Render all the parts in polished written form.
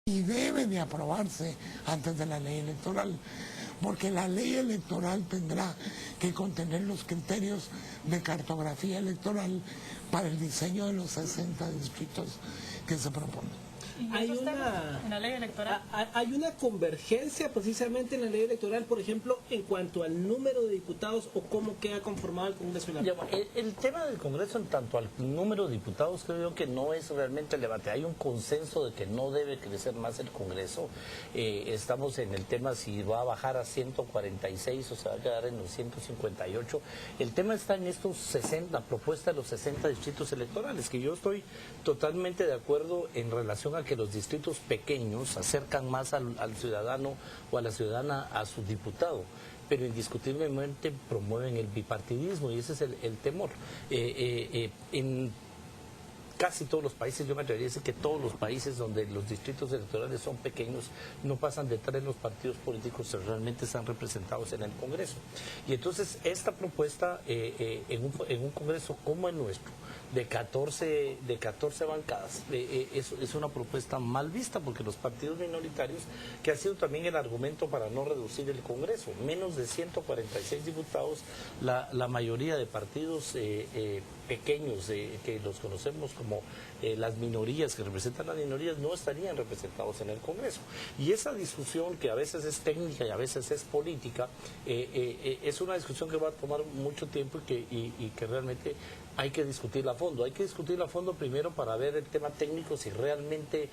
y debe de aprobarse antes de la ley electoral, porque la ley electoral tendrá que contener los criterios de cartografía electoral para el diseño de los 60 distritos que se proponen. Hay una, en la ley electoral. hay una convergencia precisamente en la ley electoral, por ejemplo, en cuanto al número de diputados o cómo queda conformado el Congreso. El tema del Congreso en tanto al número de diputados creo yo que no es realmente el debate. Hay un consenso de que no debe crecer más el Congreso. Estamos en el tema si va a bajar a 146 o se va a quedar en los 158. El tema está en estos 60, la propuesta de los 60 distritos electorales, que yo estoy totalmente de acuerdo en relación a que los distritos pequeños acercan más al ciudadano o a la ciudadana a su diputado, pero indiscutiblemente promueven el bipartidismo y ese es el temor. En casi todos los países, yo me atrevería a decir que todos los países donde los distritos electorales son pequeños no pasan de 3 los partidos políticos que realmente están representados en el Congreso. Y entonces esta propuesta en un Congreso como el nuestro, de 14 bancadas, es una propuesta mal vista porque los partidos minoritarios, que ha sido también el argumento para no reducir el Congreso, menos de 146 diputados, la mayoría de partidos pequeños, que los conocemos como las minorías, que representan las minorías, no estarían representados en el Congreso. Y esa discusión, que a veces es técnica y a veces es política, es una discusión que va a tomar mucho tiempo y que realmente hay que discutirla a fondo. Hay que discutirla a fondo primero para ver el tema técnico, si realmente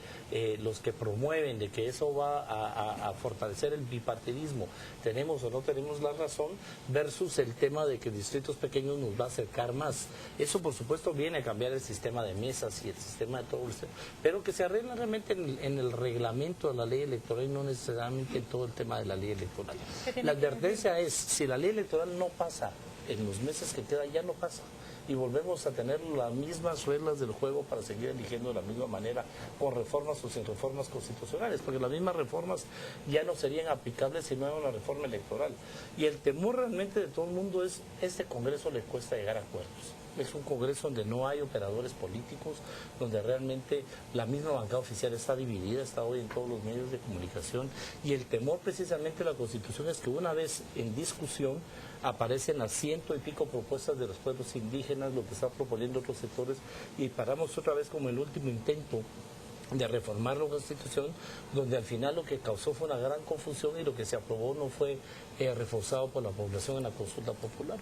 los que promueven de que eso va a fortalecer el bipartidismo, tenemos o no tenemos la razón, versus el tema de que distritos pequeños nos va a acercar más. Eso, por supuesto, viene a cambiar el sistema de mesas y el sistema de todo, pero que se arregla realmente en el reglamento de la ley electoral y no necesariamente en todo el tema de la ley electoral. La advertencia es, si la ley electoral no pasa en los meses que quedan, ya no pasa. Y volvemos a tener las mismas reglas del juego para seguir eligiendo de la misma manera, con reformas o sin reformas constitucionales, porque las mismas reformas ya no serían aplicables si no hay una reforma electoral. Y el temor realmente de todo el mundo es, este Congreso le cuesta llegar a acuerdos. Es un Congreso donde no hay operadores políticos, donde realmente la misma bancada oficial está dividida, está hoy en todos los medios de comunicación, y el temor precisamente de la Constitución es que una vez en discusión aparecen las 100 y pico propuestas de los pueblos indígenas, lo que están proponiendo otros sectores, y paramos otra vez como el último intento de reformar la Constitución, donde al final lo que causó fue una gran confusión y lo que se aprobó no fue reforzado por la población en la consulta popular.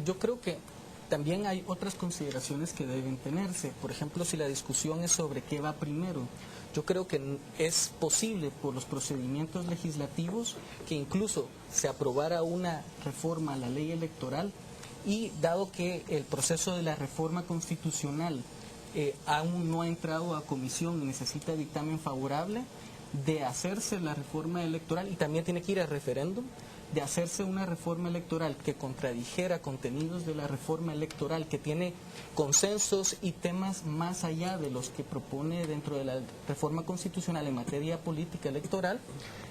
Yo creo que también hay otras consideraciones que deben tenerse. Por ejemplo, si la discusión es sobre qué va primero, yo creo que es posible por los procedimientos legislativos que incluso se aprobara una reforma a la ley electoral y dado que el proceso de la reforma constitucional aún no ha entrado a comisión y necesita dictamen favorable, de hacerse la reforma electoral y también tiene que ir a referéndum, de hacerse una reforma electoral que contradijera contenidos de la reforma electoral, que tiene consensos y temas más allá de los que propone dentro de la reforma constitucional en materia política electoral,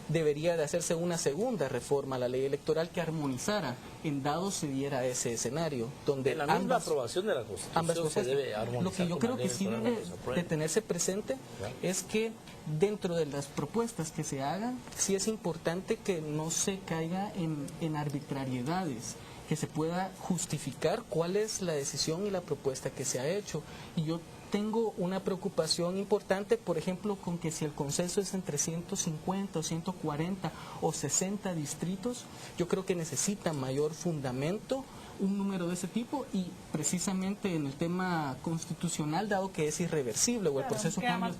debería de hacerse una segunda reforma a la ley electoral que armonizara, en dado se diera ese escenario, donde en la misma aprobación de la Constitución se debe armonizar. Lo que yo creo que sí debe de tenerse presente es que dentro de las propuestas que se hagan, sí es importante que no se caiga en arbitrariedades, que se pueda justificar cuál es la decisión y la propuesta que se ha hecho. Y yo tengo una preocupación importante, por ejemplo, con que si el consenso es entre 150 o 140 o 60 distritos, yo creo que necesita mayor fundamento un número de ese tipo, y precisamente en el tema constitucional, dado que es irreversible o el proceso cambia.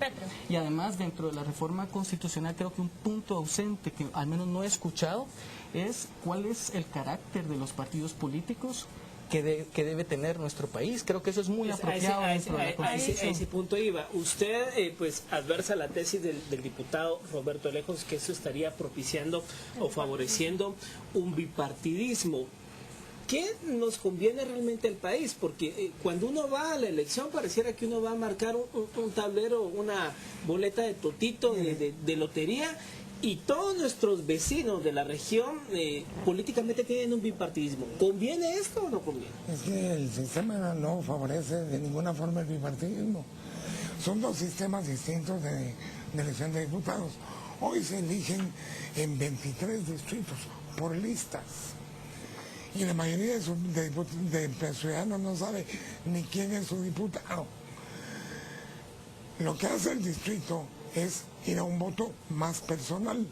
Y además, dentro de la reforma constitucional, creo que un punto ausente que al menos no he escuchado es cuál es el carácter de los partidos políticos que debe tener nuestro país. Creo que eso es muy apropiado dentro de la Constitución. A ese punto iba. Usted pues adversa la tesis del diputado Roberto Alejos, que eso estaría propiciando o favoreciendo un bipartidismo. ¿Qué nos conviene realmente al país? Porque cuando uno va a la elección pareciera que uno va a marcar un tablero, una boleta de totito, de lotería, y todos nuestros vecinos de la región políticamente tienen un bipartidismo. ¿Conviene esto o no conviene? Es que el sistema no favorece de ninguna forma el bipartidismo. Son dos sistemas distintos de de elección de diputados. Hoy se eligen en 23 distritos por listas. Y la mayoría de ciudadanos no sabe ni quién es su diputado. Lo que hace el distrito es ir a un voto más personal.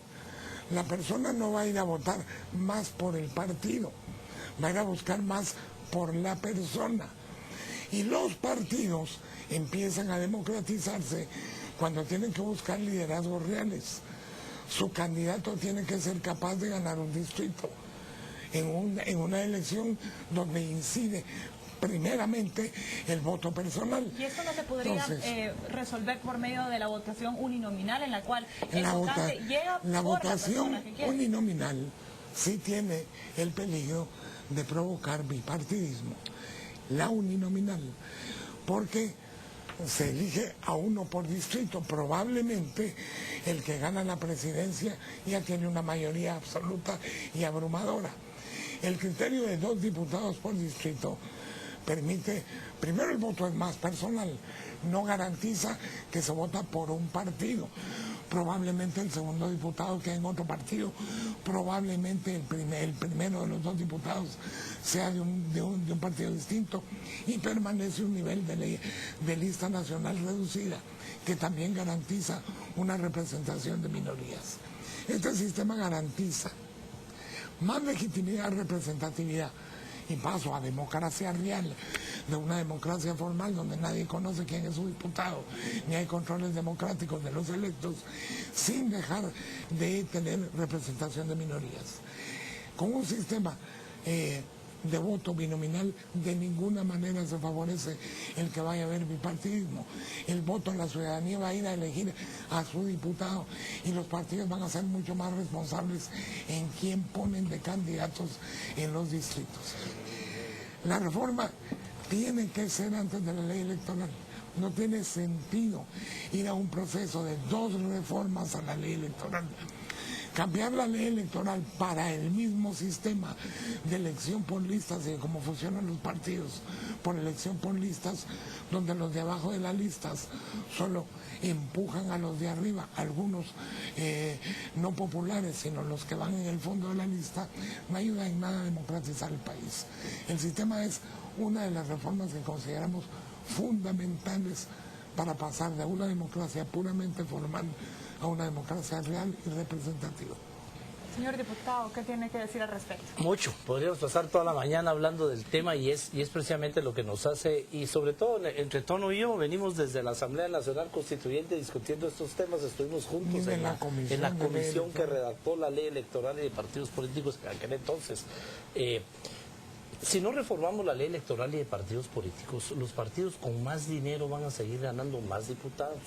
La persona no va a ir a votar más por el partido, va a ir a buscar más por la persona. Y los partidos empiezan a democratizarse cuando tienen que buscar liderazgos reales. Su candidato tiene que ser capaz de ganar un distrito en una elección donde incide primeramente el voto personal. ¿Y esto no se podría resolver por medio de la votación uninominal en la cual el votante llega la por votación la persona que quiere? uninominal sí tiene el peligro de provocar bipartidismo, la uninominal, porque se elige a uno por distrito. Probablemente el que gana la presidencia ya tiene una mayoría absoluta y abrumadora. El criterio de 2 diputados por distrito permite, primero el voto es más personal, no garantiza que se vota por un partido. Probablemente el segundo diputado quede en otro partido, probablemente el primero de los 2 diputados sea de un partido distinto, y permanece un nivel de lista nacional reducida que también garantiza una representación de minorías. Este sistema garantiza más legitimidad, representatividad y paso a democracia real, de una democracia formal donde nadie conoce quién es su diputado, ni hay controles democráticos de los electos, sin dejar de tener representación de minorías. Con un sistema de voto binominal, de ninguna manera se favorece el que vaya a haber bipartidismo. El voto de la ciudadanía va a ir a elegir a su diputado y los partidos van a ser mucho más responsables en quién ponen de candidatos en los distritos. La reforma tiene que ser antes de la ley electoral. No tiene sentido ir a un proceso de 2 reformas a la ley electoral. Cambiar la ley electoral para el mismo sistema de elección por listas y de cómo funcionan los partidos por elección por listas, donde los de abajo de las listas solo empujan a los de arriba, algunos no populares, sino los que van en el fondo de la lista, no ayuda en nada a democratizar el país. El sistema es una de las reformas que consideramos fundamentales para pasar de una democracia puramente formal a una democracia real y representativa. Señor diputado, ¿qué tiene que decir al respecto? Mucho, podríamos pasar toda la mañana hablando del tema y es precisamente lo que nos hace, y sobre todo entre Tono y yo venimos desde la Asamblea Nacional Constituyente discutiendo estos temas, estuvimos juntos en la comisión que redactó la ley electoral y de partidos políticos en aquel entonces. Si no reformamos la ley electoral y de partidos políticos, los partidos con más dinero van a seguir ganando más diputados.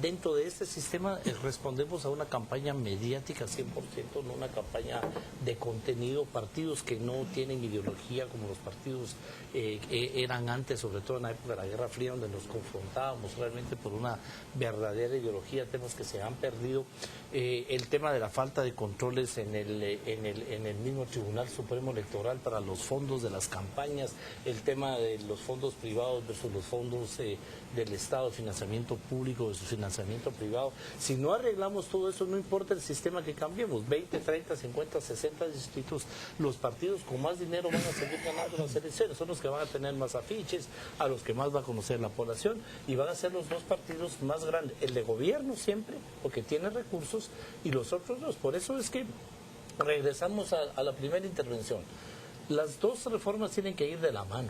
Dentro de este sistema respondemos a una campaña mediática 100%, no una campaña de contenido. Partidos que no tienen ideología como los partidos eran antes, sobre todo en la época de la Guerra Fría, donde nos confrontábamos realmente por una verdadera ideología, temas que se han perdido. El tema de la falta de controles en el mismo Tribunal Supremo Electoral para los fondos de las campañas, el tema de los fondos privados versus los fondos del Estado, de financiamiento público versus financiamiento privado. Si no arreglamos todo eso, no importa el sistema que cambiemos, 20, 30, 50, 60 distritos, los partidos con más dinero van a seguir ganando las elecciones, son los que van a tener más afiches, a los que más va a conocer la población, y van a ser los 2 partidos más grandes, el de gobierno siempre, porque tiene recursos, y los otros 2. Por eso es que regresamos a la primera intervención. Las 2 reformas tienen que ir de la mano.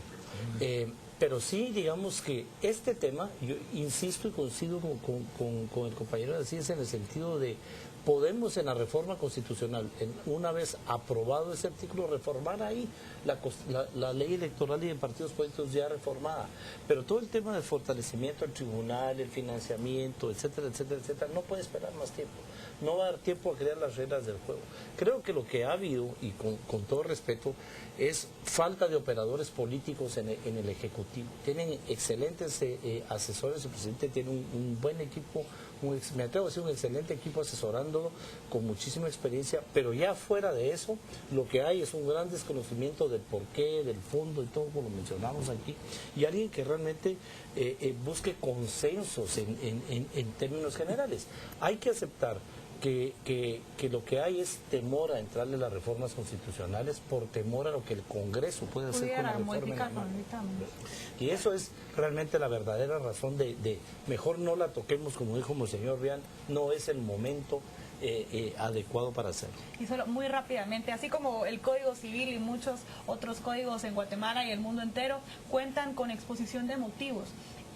Pero sí, digamos que este tema, yo insisto y coincido con el compañero de Ciencia en el sentido de podemos en la reforma constitucional, una vez aprobado ese artículo, reformar ahí la ley electoral y de partidos políticos ya reformada. Pero todo el tema del fortalecimiento del tribunal, el financiamiento, etcétera, etcétera, etcétera, no puede esperar más tiempo. No va a dar tiempo a crear las reglas del juego. Creo que lo que ha habido, y con todo respeto, es falta de operadores políticos en el Ejecutivo. tienen excelentes asesores, el presidente tiene un buen equipo, me atrevo a decir un excelente equipo asesorándolo con muchísima experiencia, pero ya fuera de eso, lo que hay es un gran desconocimiento del porqué, del fondo y todo, como lo mencionamos aquí, y alguien que realmente busque consensos en términos generales. Hay que aceptar que lo que hay es temor a entrarle a las reformas constitucionales por temor a lo que el Congreso puede hacer con la reforma. Y eso es realmente la verdadera razón de mejor no la toquemos, como dijo Monseñor Rian, no es el momento adecuado para hacerlo. Y solo muy rápidamente, así como el Código Civil y muchos otros códigos en Guatemala y el mundo entero cuentan con exposición de motivos,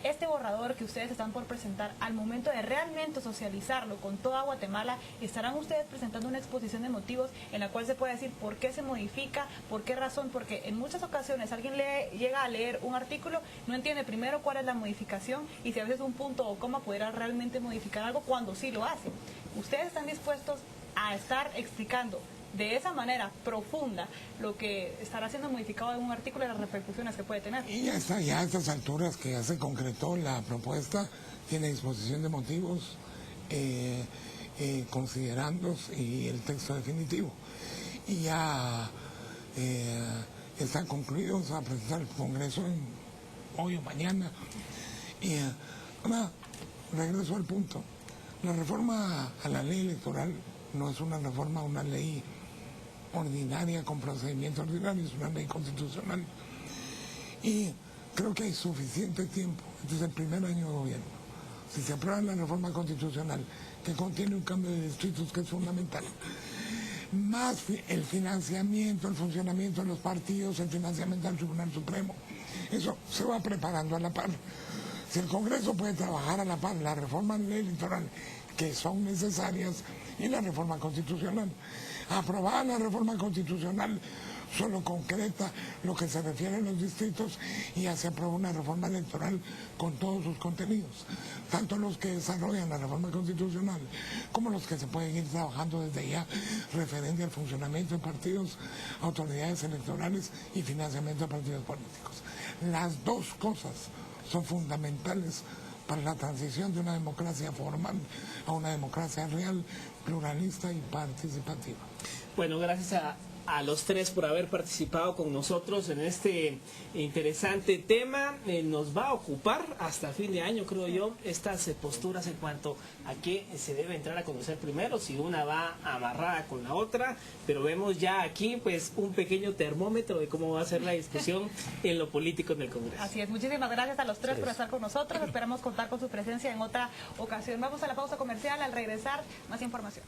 este borrador que ustedes están por presentar, al momento de realmente socializarlo con toda Guatemala, estarán ustedes presentando una exposición de motivos en la cual se puede decir por qué se modifica, por qué razón, porque en muchas ocasiones alguien llega a leer un artículo, no entiende primero cuál es la modificación y si a veces un punto o coma pudiera realmente modificar algo cuando sí lo hace. ¿Ustedes están dispuestos a estar explicando de esa manera profunda lo que estará siendo modificado en un artículo y las repercusiones que puede tener? Y ya está, ya a estas alturas que ya se concretó la propuesta, tiene exposición de motivos, considerandos y el texto definitivo. Y ya están concluidos a presentar el Congreso hoy o mañana. Y regreso al punto. La reforma a la ley electoral no es una reforma a una ley ordinaria con procedimiento ordinario, es una ley constitucional. Y creo que hay suficiente tiempo. Este es el primer año de gobierno. Si se aprueba la reforma constitucional, que contiene un cambio de distritos que es fundamental, más el financiamiento, el funcionamiento de los partidos, el financiamiento del Tribunal Supremo, eso se va preparando a la par. Si el Congreso puede trabajar a la par la reforma de ley electoral, que son necesarias, y la reforma constitucional. Aprobada la reforma constitucional solo concreta lo que se refiere a los distritos y ya se aprobó una reforma electoral con todos sus contenidos, tanto los que desarrollan la reforma constitucional como los que se pueden ir trabajando desde ya referente al funcionamiento de partidos, autoridades electorales y financiamiento de partidos políticos. Las dos cosas son fundamentales para la transición de una democracia formal a una democracia real, pluralista y participativa. Bueno, gracias a los tres por haber participado con nosotros en este interesante tema. Nos va a ocupar hasta fin de año, creo yo, estas posturas en cuanto a qué se debe entrar a conocer primero, si una va amarrada con la otra, pero vemos ya aquí pues un pequeño termómetro de cómo va a ser la discusión en lo político en el Congreso. Así es, muchísimas gracias a los tres por estar con nosotros, esperamos contar con su presencia en otra ocasión. Vamos a la pausa comercial, al regresar más información.